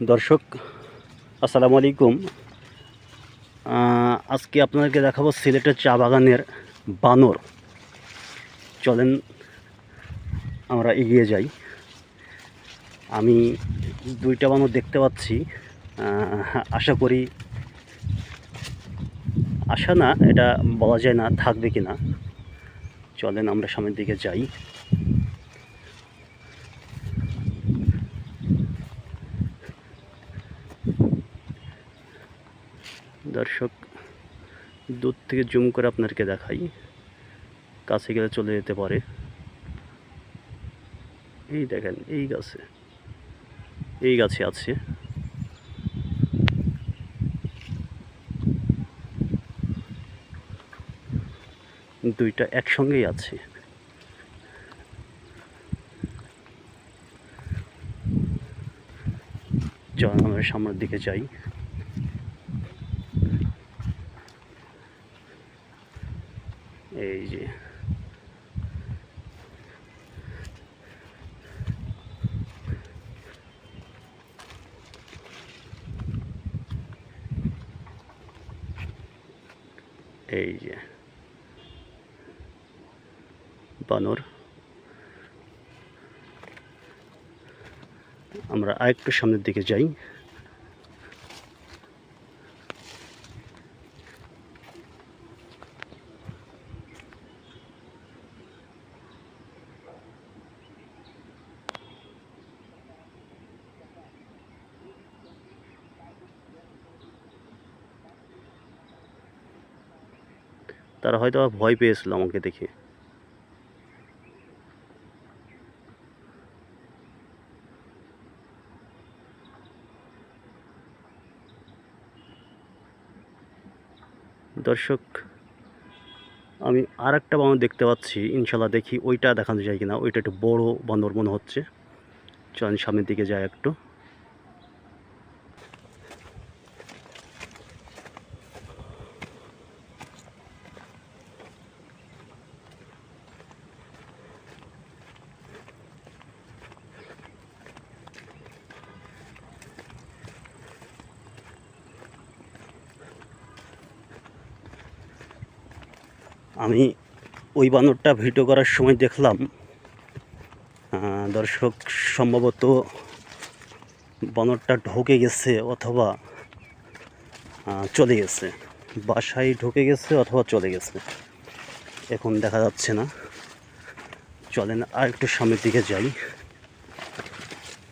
দর্শক আসসালামু আলাইকুম। আজকে আপনাদেরকে দেখাবো সিলেটের চা বাগানের বানর। চলেন আমরা এগিয়ে যাই। আমি দুইটা বানর দেখতে পাচ্ছি। আশা করি, আশা না, এটা বলা যায় না থাকবে কি না। চলেন আমরা সামনের দিকে যাই। দর্শক দূর থেকে জুম করে আপনাদেরকে দেখাই, কাছে গেলে চলে যেতে পারে। এই দেখেন, এই গাছে আছে। দুইটা একসঙ্গেই আছে। চলেন আমরা সামনের দিকে যাই। এই যে বানর। আমরা আরেকটু সামনের দিকে যাই। তারা হয়তো ভয় পেয়েছিল আমাকে দেখে। দর্শক আমি আর একটা বানর দেখতে পাচ্ছি। ইনশাল্লাহ দেখি ওইটা দেখানো যায় কিনা। ওইটা একটু বড় বানর মনে হচ্ছে। চলেন সামনের দিকে যাই একটু। আমি ওই বানরটা ভিডিও করার সময় দেখলাম, দর্শক, সম্ভবত বানরটা ঢুকে গেছে অথবা চলে গেছে। বাসায় ঢুকে গেছে অথবা চলে গেছে, এখন দেখা যাচ্ছে না। চলেন আর একটু সামনের দিকে যাই।